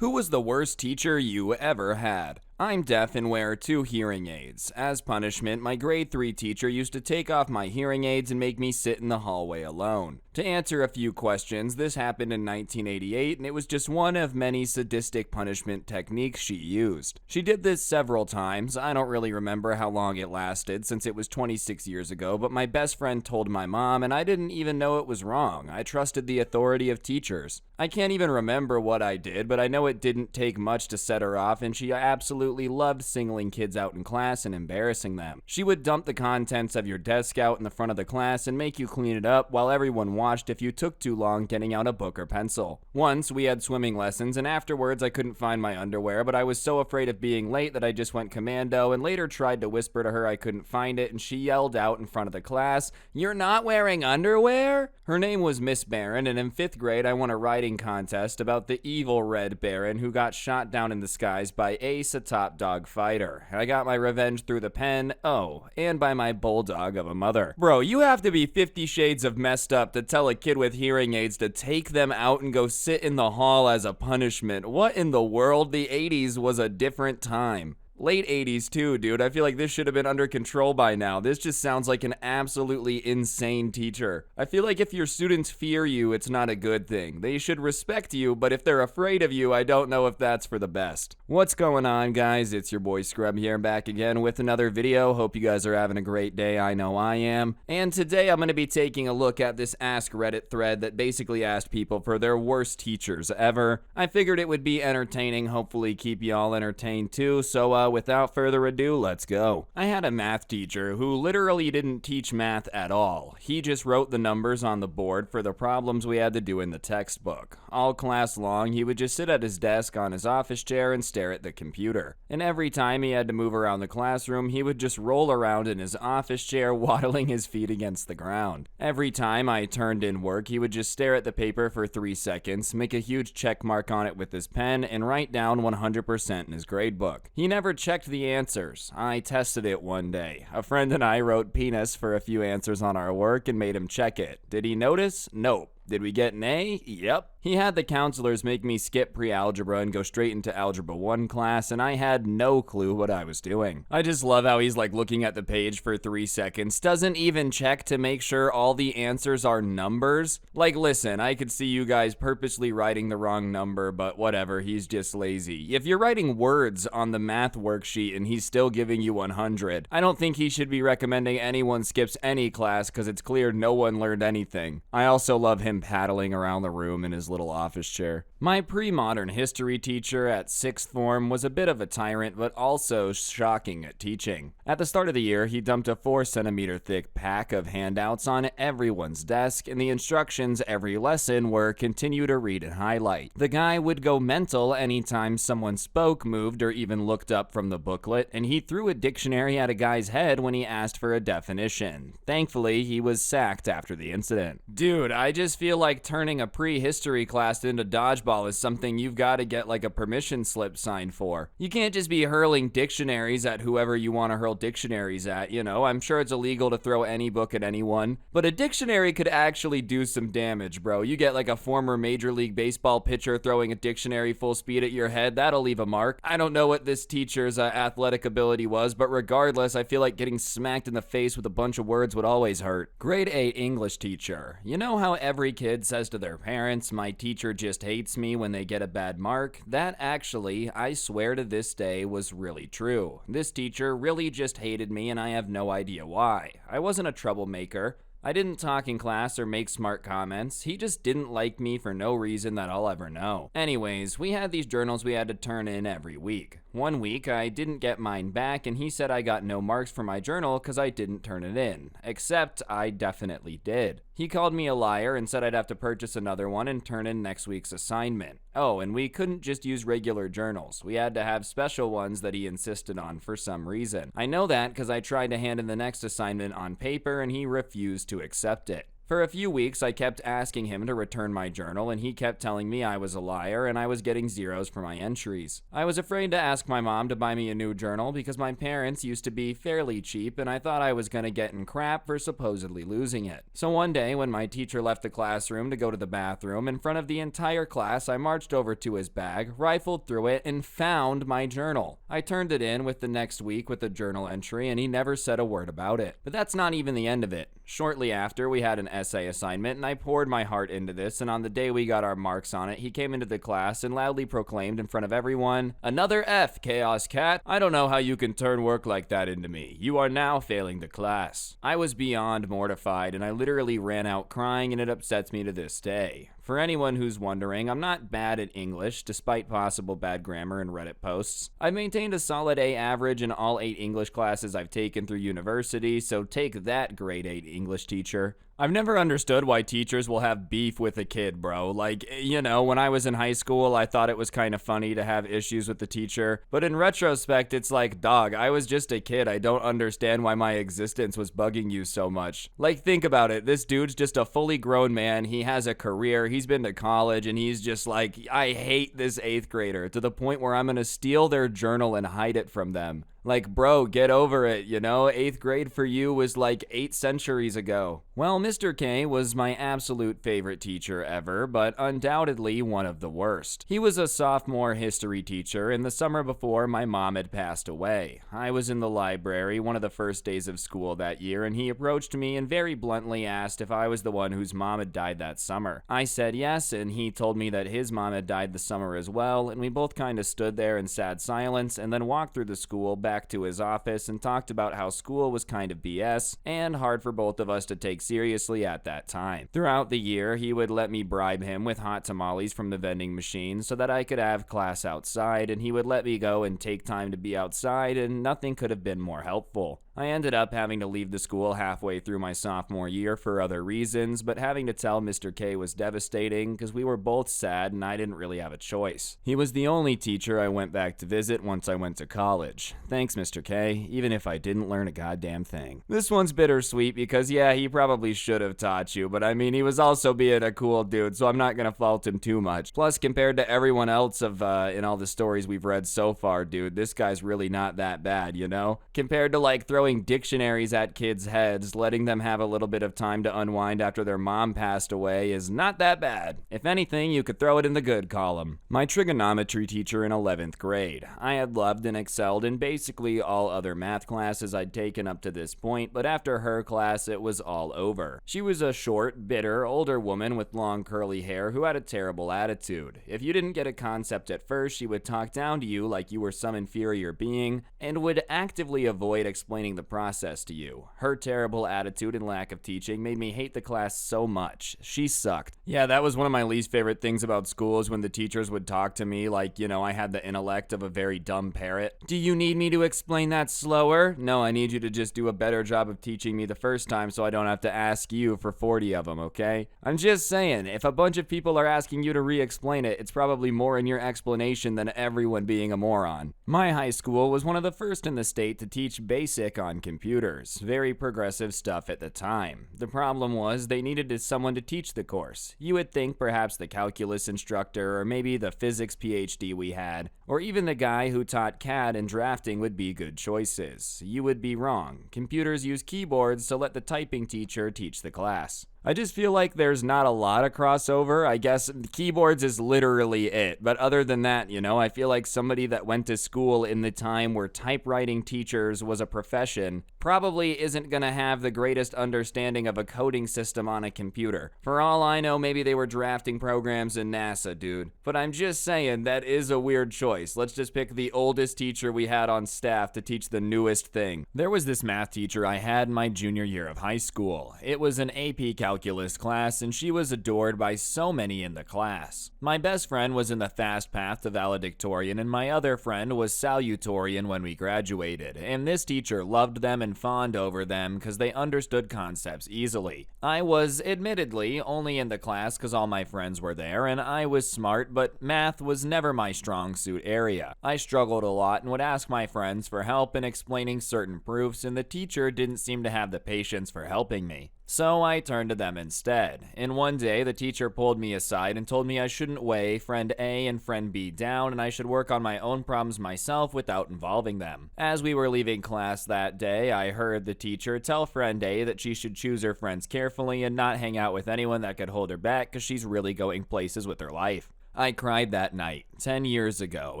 Who was the worst teacher you ever had? I'm deaf and wear 2 hearing aids. As punishment, my grade 3 teacher used to take off my hearing aids and make me sit in the hallway alone. To answer a few questions, this happened in 1988, and it was just one of many sadistic punishment techniques she used. She did this several times. I don't really remember how long it lasted since it was 26 years ago, but my best friend told my mom, and I didn't even know it was wrong. I trusted the authority of teachers. I can't even remember what I did, but I know it didn't take much to set her off, and she absolutely loved singling kids out in class and embarrassing them. She would dump the contents of your desk out in the front of the class and make you clean it up while everyone watched if you took too long getting out a book or pencil. Once, we had swimming lessons, and afterwards I couldn't find my underwear, but I was so afraid of being late that I just went commando and later tried to whisper to her I couldn't find it, and she yelled out in front of the class, "You're not wearing underwear?" Her name was Miss Barron, and in 5th grade I won a writing contest about the evil Red Baron who got shot down in the skies by Ace, a top dog fighter. I got my revenge through the pen, and by my bulldog of a mother. Bro, you have to be 50 shades of messed up to tell a kid with hearing aids to take them out and go sit in the hall as a punishment. What in the world? The 80s was a different time. Late 80s too, dude. I feel like this should have been under control by now. This just sounds like an absolutely insane teacher. I feel like if your students fear you, it's not a good thing. They should respect you, but if they're afraid of you, I don't know if that's for the best. What's going on, guys? It's your boy Scrubby here, back again with another video. Hope you guys are having a great day. I know I am. And today I'm going to be taking a look at this Ask Reddit thread that basically asked people for their worst teachers ever. I figured it would be entertaining, hopefully keep y'all entertained too, so without further ado, let's go. I had a math teacher who literally didn't teach math at all. He just wrote the numbers on the board for the problems we had to do in the textbook. All class long, he would just sit at his desk on his office chair and stare at the computer. And every time he had to move around the classroom, he would just roll around in his office chair, waddling his feet against the ground. Every time I turned in work, he would just stare at the paper for 3 seconds, make a huge check mark on it with his pen, and write down 100% in his gradebook. He never checked the answers. I tested it one day. A friend and I wrote penis for a few answers on our work and made him check it. Did he notice? Nope. Did we get an A? Yep. He had the counselors make me skip pre-algebra and go straight into Algebra 1 class, and I had no clue what I was doing. I just love how he's like looking at the page for 3 seconds, doesn't even check to make sure all the answers are numbers. Like, listen, I could see you guys purposely writing the wrong number, but whatever, he's just lazy. If you're writing words on the math worksheet and he's still giving you 100, I don't think he should be recommending anyone skips any class because it's clear no one learned anything. I also love him paddling around the room in his little office chair. My pre-modern history teacher at 6th form was a bit of a tyrant, but also shocking at teaching. At the start of the year, he dumped a 4-centimeter thick pack of handouts on everyone's desk, and the instructions every lesson were continue to read and highlight. The guy would go mental anytime someone spoke, moved, or even looked up from the booklet, and he threw a dictionary at a guy's head when he asked for a definition. Thankfully, he was sacked after the incident. Dude, I just feel like turning a pre-history class into dodgeball is something you've got to get like a permission slip signed for. You can't just be hurling dictionaries at whoever you want to hurl dictionaries at, you know. I'm sure it's illegal to throw any book at anyone, but a dictionary could actually do some damage, bro. You get like a former Major League Baseball pitcher throwing a dictionary full speed at your head, that'll leave a mark. I don't know what this teacher's athletic ability was, but regardless, I feel like getting smacked in the face with a bunch of words would always hurt. Grade 8 English teacher. You know how every kid says to their parents, "My teacher just hates me," when they get a bad mark? That actually, I swear to this day, was really true. This teacher really just hated me, and I have no idea why. I wasn't a troublemaker. I didn't talk in class or make smart comments. He just didn't like me for no reason that I'll ever know. Anyways, we had these journals we had to turn in every week. One week, I didn't get mine back, and he said I got no marks for my journal because I didn't turn it in. Except, I definitely did. He called me a liar and said I'd have to purchase another one and turn in next week's assignment. Oh, and we couldn't just use regular journals. We had to have special ones that he insisted on for some reason. I know that because I tried to hand in the next assignment on paper, and he refused to accept it. For a few weeks, I kept asking him to return my journal, and he kept telling me I was a liar and I was getting zeros for my entries. I was afraid to ask my mom to buy me a new journal because my parents used to be fairly cheap and I thought I was gonna get in crap for supposedly losing it. So one day, when my teacher left the classroom to go to the bathroom, in front of the entire class, I marched over to his bag, rifled through it, and found my journal. I turned it in with the next week with a journal entry, and he never said a word about it. But that's not even the end of it. Shortly after, we had an essay assignment, and I poured my heart into this, and on the day we got our marks on it, he came into the class and loudly proclaimed in front of everyone, "Another F, Chaos Cat. I don't know how you can turn work like that into me. You are now failing the class." I was beyond mortified, and I literally ran out crying, and it upsets me to this day. For anyone who's wondering, I'm not bad at English, despite possible bad grammar and Reddit posts. I've maintained a solid A average in all 8 English classes I've taken through university, so take that, grade 8 English teacher. I've never understood why teachers will have beef with a kid, bro. Like, you know, when I was in high school, I thought it was kind of funny to have issues with the teacher. But in retrospect, it's like, dog, I was just a kid. I don't understand why my existence was bugging you so much. Like, think about it. This dude's just a fully grown man. He has a career. He's been to college, and he's just like, I hate this 8th grader to the point where I'm gonna steal their journal and hide it from them. Like, bro, get over it, you know? 8th grade for you was like 8 centuries ago. Well, Mr. K was my absolute favorite teacher ever, but undoubtedly one of the worst. He was a sophomore history teacher, and the summer before, my mom had passed away. I was in the library one of the first days of school that year, and he approached me and very bluntly asked if I was the one whose mom had died that summer. I said yes, and he told me that his mom had died the summer as well, and we both kind of stood there in sad silence and then walked through the school back to his office and talked about how school was kind of BS and hard for both of us to take seriously at that time. Throughout the year, he would let me bribe him with hot tamales from the vending machine so that I could have class outside, and he would let me go and take time to be outside, and nothing could have been more helpful. I ended up having to leave the school halfway through my sophomore year for other reasons, but having to tell Mr. K was devastating because we were both sad and I didn't really have a choice. He was the only teacher I went back to visit once I went to college. Thanks, Mr. K, even if I didn't learn a goddamn thing. This one's bittersweet because, yeah, he probably should have taught you, but I mean, he was also being a cool dude, so I'm not gonna fault him too much. Plus, compared to everyone else in all the stories we've read so far, dude, this guy's really not that bad, you know? Compared to, like, throwing dictionaries at kids' heads, letting them have a little bit of time to unwind after their mom passed away is not that bad. If anything, you could throw it in the good column. My trigonometry teacher in 11th grade. I had loved and excelled in basically all other math classes I'd taken up to this point, but after her class, it was all over. She was a short, bitter, older woman with long curly hair who had a terrible attitude. If you didn't get a concept at first, she would talk down to you like you were some inferior being and would actively avoid explaining the process to you. Her terrible attitude and lack of teaching made me hate the class so much. She sucked. Yeah, that was one of my least favorite things about school is when the teachers would talk to me like, you know, I had the intellect of a very dumb parrot. Do you need me to explain that slower? No, I need you to just do a better job of teaching me the first time so I don't have to ask you for 40 of them, okay? I'm just saying, if a bunch of people are asking you to re-explain it, it's probably more in your explanation than everyone being a moron. My high school was one of the first in the state to teach basic on computers. Very progressive stuff at the time. The problem was they needed someone to teach the course. You would think perhaps the calculus instructor or maybe the physics PhD we had, or even the guy who taught CAD and drafting would be good choices. You would be wrong. Computers use keyboards, so let the typing teacher teach the class. I just feel like there's not a lot of crossover. I guess keyboards is literally it. But other than that, you know, I feel like somebody that went to school in the time where typewriting teachers was a profession probably isn't going to have the greatest understanding of a coding system on a computer. For all I know, maybe they were drafting programs in NASA, dude. But I'm just saying, that is a weird choice. Let's just pick the oldest teacher we had on staff to teach the newest thing. There was this math teacher I had in my junior year of high school. It was an AP calculus class, and she was adored by so many in the class. My best friend was in the fast path to valedictorian, and my other friend was salutatorian when we graduated, and this teacher loved them and fawned over them because they understood concepts easily. I was, admittedly, only in the class because all my friends were there, and I was smart, but math was never my strong suit area. I struggled a lot and would ask my friends for help in explaining certain proofs, and the teacher didn't seem to have the patience for helping me. So I turned to them instead. And one day, the teacher pulled me aside and told me I shouldn't weigh friend A and friend B down, and I should work on my own problems myself without involving them. As we were leaving class that day, I heard the teacher tell friend A that she should choose her friends carefully and not hang out with anyone that could hold her back because she's really going places with her life. I cried that night, 10 years ago,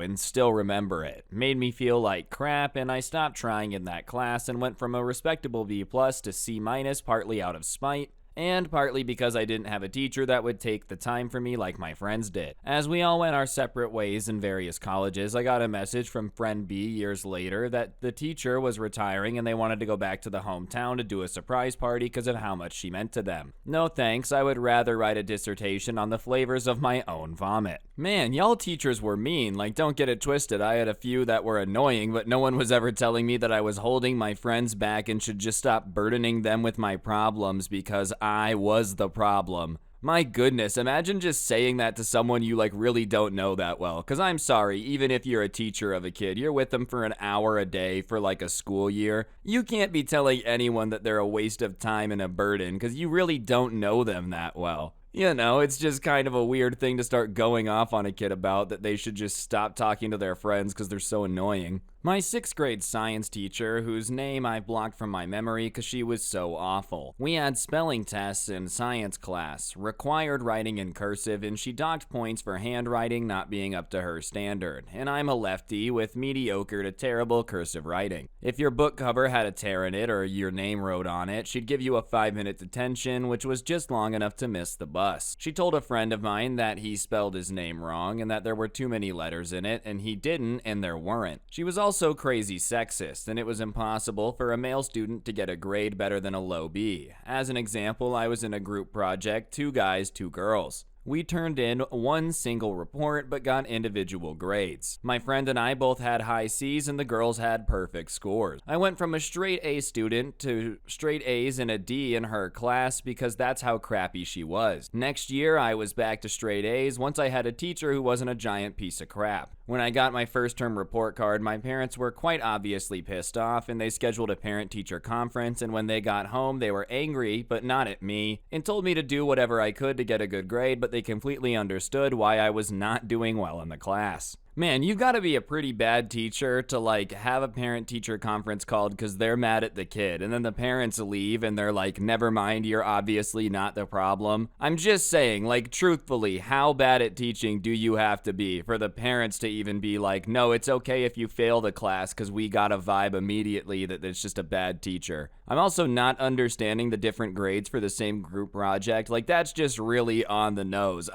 and still remember it. Made me feel like crap, and I stopped trying in that class and went from a respectable B+ to C-, partly out of spite, and partly because I didn't have a teacher that would take the time for me like my friends did. As we all went our separate ways in various colleges, I got a message from friend B years later that the teacher was retiring and they wanted to go back to the hometown to do a surprise party because of how much she meant to them. No thanks, I would rather write a dissertation on the flavors of my own vomit. Man, y'all teachers were mean, like don't get it twisted, I had a few that were annoying, but no one was ever telling me that I was holding my friends back and should just stop burdening them with my problems because I was the problem. My goodness, imagine just saying that to someone you really don't know that well. Cause I'm sorry, even if you're a teacher of a kid, you're with them for an hour a day for a school year. You can't be telling anyone that they're a waste of time and a burden cause you really don't know them that well. You know, it's just kind of a weird thing to start going off on a kid about, that they should just stop talking to their friends because they're so annoying. My 6th grade science teacher, whose name I blocked from my memory because she was so awful. We had spelling tests in science class, required writing in cursive, and she docked points for handwriting not being up to her standard. And I'm a lefty with mediocre to terrible cursive writing. If your book cover had a tear in it or your name wrote on it, she'd give you a 5-minute detention, which was just long enough to miss the bus. She told a friend of mine that he spelled his name wrong and that there were too many letters in it, and he didn't and there weren't. She was also crazy sexist, and it was impossible for a male student to get a grade better than a low B. As an example, I was in a group project, 2 guys, 2 girls. We turned in one single report but got individual grades. My friend and I both had high C's and the girls had perfect scores. I went from a straight A student to straight A's and a D in her class because that's how crappy she was. Next year, I was back to straight A's once I had a teacher who wasn't a giant piece of crap. When I got my first term report card, my parents were quite obviously pissed off and they scheduled a parent-teacher conference, and when they got home, they were angry, but not at me, and told me to do whatever I could to get a good grade, but they completely understood why I was not doing well in the class. Man, you gotta be a pretty bad teacher to have a parent-teacher conference called because they're mad at the kid, and then the parents leave and they're like, never mind, you're obviously not the problem. I'm just saying, truthfully, how bad at teaching do you have to be for the parents to even be like, no, it's okay if you fail the class because we got a vibe immediately that it's just a bad teacher. I'm also not understanding the different grades for the same group project. That's just really on the nose.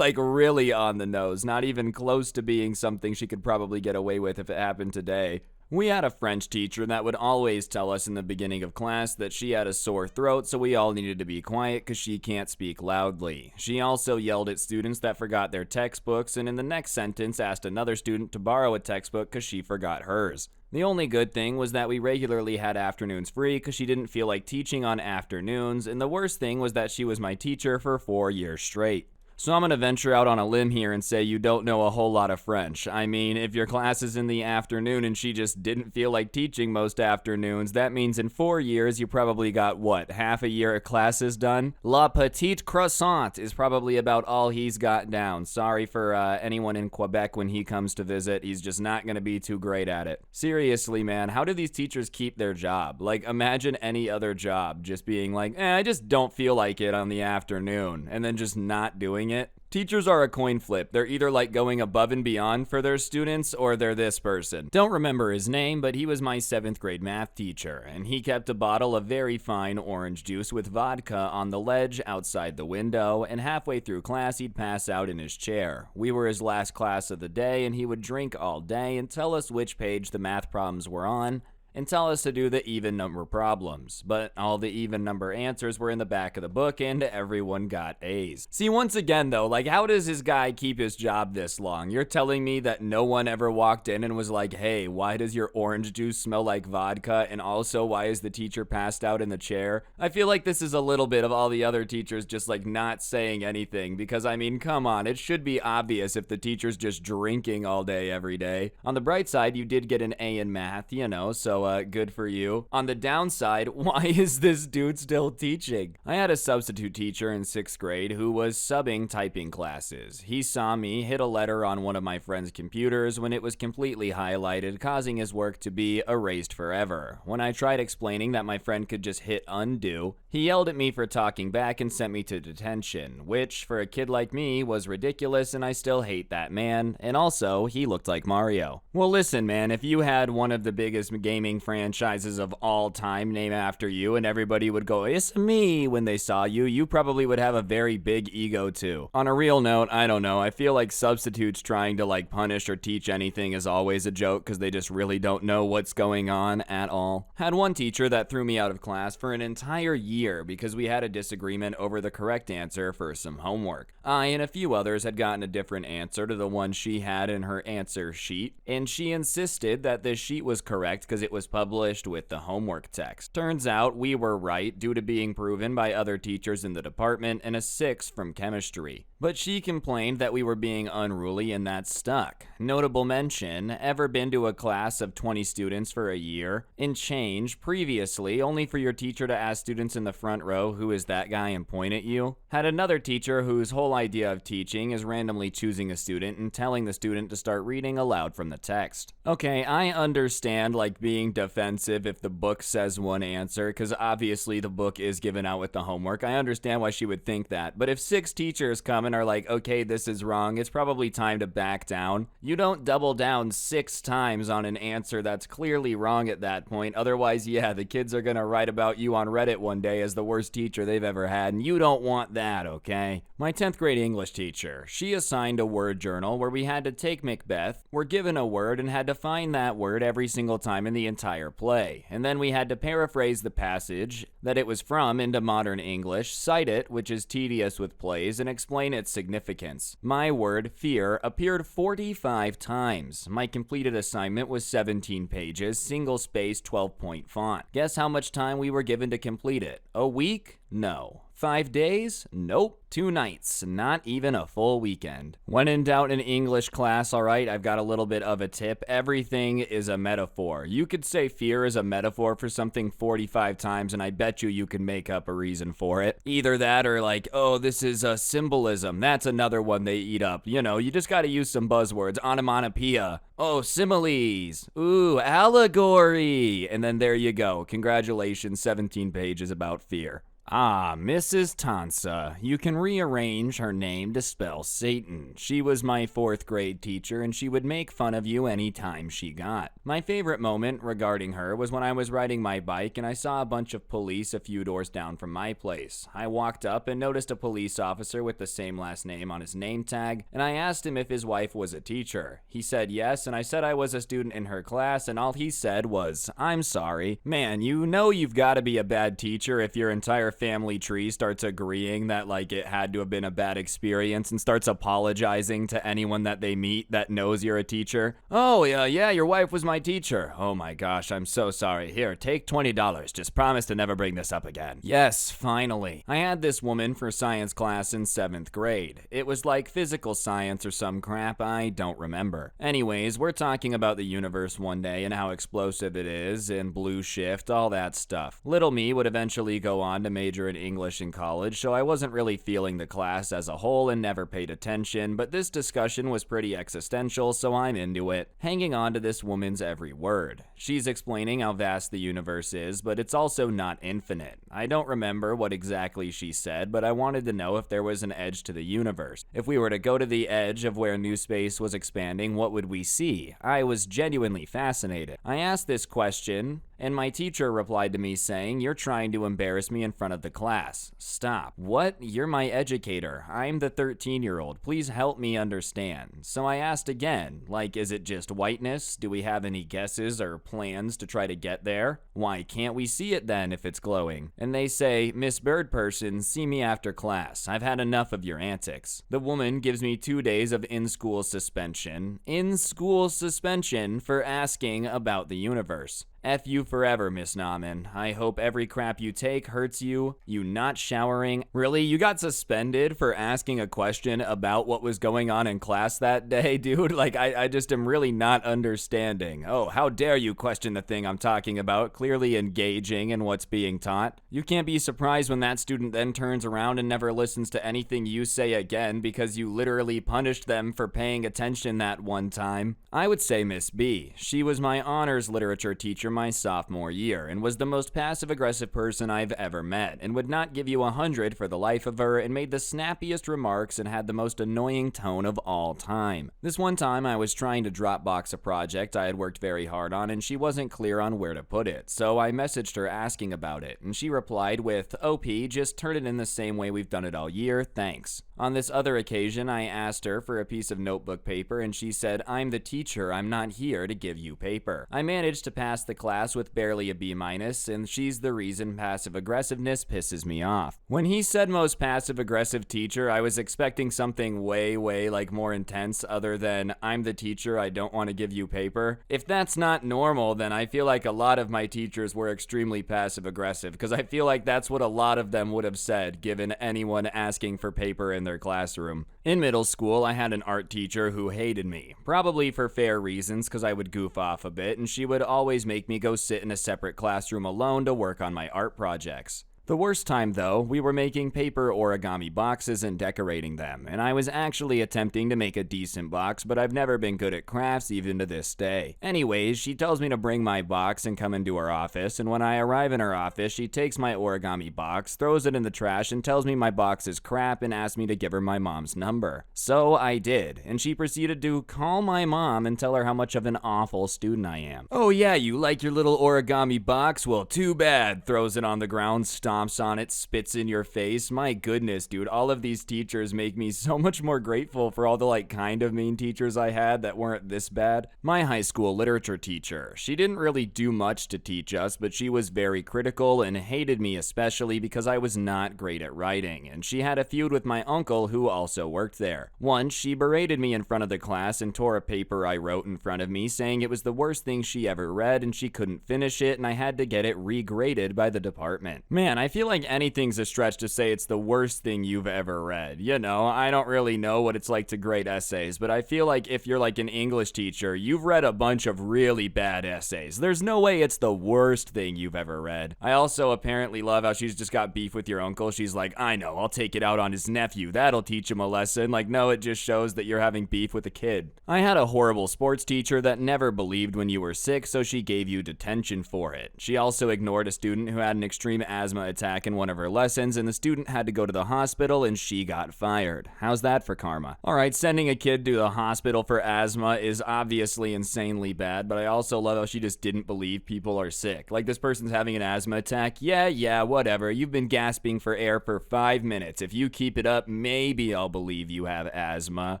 Really on the nose. Not even close to being something she could probably get away with if it happened today. We had a French teacher that would always tell us in the beginning of class that she had a sore throat, so we all needed to be quiet because she can't speak loudly. She also yelled at students that forgot their textbooks, and in the next sentence asked another student to borrow a textbook because she forgot hers. The only good thing was that we regularly had afternoons free because she didn't feel like teaching on afternoons, and the worst thing was that she was my teacher for 4 years straight. So I'm gonna venture out on a limb here and say you don't know a whole lot of French. I mean, if your class is in the afternoon and she just didn't feel like teaching most afternoons, that means in 4 years you probably got, half a year of classes done? La Petite Croissant is probably about all he's got down. Sorry for anyone in Quebec when he comes to visit, he's just not gonna be too great at it. Seriously, man, how do these teachers keep their job? Imagine any other job just being I just don't feel like it on the afternoon, and then just not doing it. Teachers are a coin flip. They're either going above and beyond for their students, or they're this person. Don't remember his name, but he was my 7th grade math teacher, and he kept a bottle of very fine orange juice with vodka on the ledge outside the window, and halfway through class he'd pass out in his chair. We were his last class of the day, and he would drink all day and tell us which page the math problems were on, and tell us to do the even number problems. But all the even number answers were in the back of the book and everyone got A's. See, once again though, how does this guy keep his job this long? You're telling me that no one ever walked in and was like, hey, why does your orange juice smell like vodka? And also, why is the teacher passed out in the chair? I feel like this is a little bit of all the other teachers just not saying anything, because I mean, come on, it should be obvious if the teacher's just drinking all day every day. On the bright side, you did get an A in math, so so good for you. On the downside, why is this dude still teaching? I had a substitute teacher in 6th grade who was subbing typing classes. He saw me hit a letter on one of my friend's computers when it was completely highlighted, causing his work to be erased forever. When I tried explaining that my friend could just hit undo, he yelled at me for talking back and sent me to detention, which, for a kid like me, was ridiculous, and I still hate that man. And also, he looked like Mario. Well, listen, man, if you had one of the biggest gaming franchises of all time named after you and everybody would go, "It's me," when they saw you, you probably would have a very big ego too. On a real note, I don't know, I feel like substitutes trying to punish or teach anything is always a joke because they just really don't know what's going on at all. Had one teacher that threw me out of class for an entire year because we had a disagreement over the correct answer for some homework. I and a few others had gotten a different answer to the one she had in her answer sheet, and she insisted that this sheet was correct because it was published with the homework text. Turns out we were right due to being proven by other teachers in the department and a 6 from chemistry. But she complained that we were being unruly and that stuck. Notable mention, ever been to a class of 20 students for a year and change previously only for your teacher to ask students in the front row who is that guy and point at you? Had another teacher whose whole idea of teaching is randomly choosing a student and telling the student to start reading aloud from the text. Okay, I understand being defensive if the book says one answer, because obviously the book is given out with the homework. I understand why she would think that, but if 6 teachers come and are like, okay, this is wrong, it's probably time to back down. You don't double down 6 times on an answer that's clearly wrong at that point. Otherwise, yeah, the kids are gonna write about you on Reddit one day as the worst teacher they've ever had, and you don't want that, okay? My 10th grade English teacher, she assigned a word journal where we had to take Macbeth, were given a word, and had to find that word every single time in the entire play. And then we had to paraphrase the passage that it was from into modern English, cite it, which is tedious with plays, and explain its significance. My word, fear, appeared 45 times. My completed assignment was 17 pages, single-spaced 12-point font. Guess how much time we were given to complete it? A week? No. 5 days? Nope. 2 nights. Not even a full weekend. When in doubt in English class, alright, I've got a little bit of a tip. Everything is a metaphor. You could say fear is a metaphor for something 45 times, and I bet you can make up a reason for it. Either that or oh, this is a symbolism. That's another one they eat up. You know, you just gotta use some buzzwords. Onomatopoeia. Oh, similes. Ooh, allegory. And then there you go. Congratulations, 17 pages about fear. Ah, Mrs. Tansa. You can rearrange her name to spell Satan. She was my 4th grade teacher, and she would make fun of you any time she got. My favorite moment regarding her was when I was riding my bike and I saw a bunch of police a few doors down from my place. I walked up and noticed a police officer with the same last name on his name tag, and I asked him if his wife was a teacher. He said yes, and I said I was a student in her class, and all he said was, "I'm sorry." Man, you know you've got to be a bad teacher if your entire family tree starts agreeing that it had to have been a bad experience and starts apologizing to anyone that they meet that knows you're a teacher. "Oh, yeah, your wife was my teacher." "Oh my gosh, I'm so sorry. Here, take $20. Just promise to never bring this up again." Yes, finally. I had this woman for science class in 7th grade. It was physical science or some crap, I don't remember. Anyways, we're talking about the universe one day and how explosive it is and blue shift, all that stuff. Little me would eventually go on to major in English in college, so I wasn't really feeling the class as a whole and never paid attention, but this discussion was pretty existential, so I'm into it, hanging on to this woman's every word. She's explaining how vast the universe is, but it's also not infinite. I don't remember what exactly she said, but I wanted to know if there was an edge to the universe. If we were to go to the edge of where new space was expanding, what would we see? I was genuinely fascinated. I asked this question, and my teacher replied to me saying, "You're trying to embarrass me in front of the class." Stop. What? You're my educator. I'm the 13-year-old. Please help me understand. So I asked again, is it just whiteness? Do we have any guesses or plans to try to get there? Why can't we see it then if it's glowing? And they say, "Miss Bird Person, see me after class. I've had enough of your antics." The woman gives me 2 days of in-school suspension. In-school suspension for asking about the universe. F you forever, Miss Nauman. I hope every crap you take hurts you. You not showering. Really? You got suspended for asking a question about what was going on in class that day, dude? Like, I just am really not understanding. Oh, how dare you question the thing I'm talking about, clearly engaging in what's being taught. You can't be surprised when that student then turns around and never listens to anything you say again because you literally punished them for paying attention that one time. I would say Miss B. She was my honors literature teacher my sophomore year and was the most passive-aggressive person I've ever met and would not give you 100 for the life of her and made the snappiest remarks and had the most annoying tone of all time. This one time I was trying to Dropbox a project I had worked very hard on and she wasn't clear on where to put it, so I messaged her asking about it and she replied with, "OP, just turn it in the same way we've done it all year, thanks." On this other occasion, I asked her for a piece of notebook paper and she said, "I'm the teacher, I'm not here to give you paper." I managed to pass the class with barely a B-, and she's the reason passive aggressiveness pisses me off. When he said most passive aggressive teacher, I was expecting something way like more intense other than, "I'm the teacher, I don't want to give you paper." If that's not normal, then I feel like a lot of my teachers were extremely passive aggressive because I feel like that's what a lot of them would have said given anyone asking for paper in their classroom. In middle school, I had an art teacher who hated me, probably for fair reasons because I would goof off a bit and she would always make me go sit in a separate classroom alone to work on my art projects. The worst time, though, we were making paper origami boxes and decorating them, and I was actually attempting to make a decent box, but I've never been good at crafts even to this day. Anyways, she tells me to bring my box and come into her office, and when I arrive in her office, she takes my origami box, throws it in the trash, and tells me my box is crap and asks me to give her my mom's number. So I did, and she proceeded to call my mom and tell her how much of an awful student I am. "Oh yeah, you like your little origami box? Well, too bad," throws it on the ground, stomps on it, spits in your face. My goodness, dude, all of these teachers make me so much more grateful for all the kind of mean teachers I had that weren't this bad. My high school literature teacher, she didn't really do much to teach us, but she was very critical and hated me especially because I was not great at writing, and she had a feud with my uncle who also worked there. Once, she berated me in front of the class and tore a paper I wrote in front of me, saying it was the worst thing she ever read and she couldn't finish it and I had to get it regraded by the department. Man, I feel like anything's a stretch to say it's the worst thing you've ever read. You know, I don't really know what it's like to grade essays, but I feel like if you're like an English teacher, you've read a bunch of really bad essays. There's no way it's the worst thing you've ever read. I also apparently love how she's just got beef with your uncle. She's like, "I know, I'll take it out on his nephew. That'll teach him a lesson." Like, no, it just shows that you're having beef with a kid. I had a horrible sports teacher that never believed when you were sick, so she gave you detention for it. She also ignored a student who had an extreme asthma attack in one of her lessons, and the student had to go to the hospital and she got fired. How's that for karma? Alright, sending a kid to the hospital for asthma is obviously insanely bad, but I also love how she just didn't believe people are sick. Like, this person's having an asthma attack. Yeah, whatever. You've been gasping for air for 5 minutes. If you keep it up, maybe I'll believe you have asthma.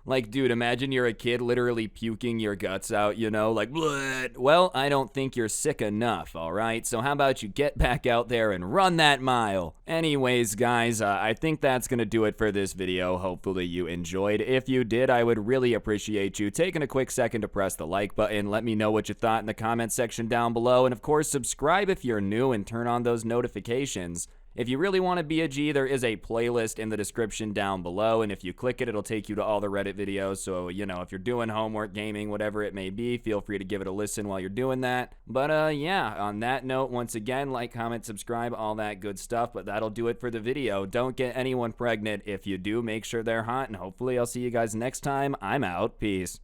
Like, dude, imagine you're a kid literally puking your guts out, you know, like, bleh. Well, I don't think you're sick enough, alright? So how about you get back out there and run that mile? Anyways, guys, I think that's gonna do it for this video. Hopefully you enjoyed. If you did, I would really appreciate you taking a quick second to press the like button. Let me know what you thought in the comment section down below. And of course, subscribe if you're new and turn on those notifications. If you really want to be a G, there is a playlist in the description down below, and if you click it, it'll take you to all the Reddit videos, so, you know, if you're doing homework, gaming, whatever it may be, feel free to give it a listen while you're doing that. But, yeah, on that note, once again, like, comment, subscribe, all that good stuff, but that'll do it for the video. Don't get anyone pregnant. If you do, make sure they're hot, and hopefully I'll see you guys next time. I'm out. Peace.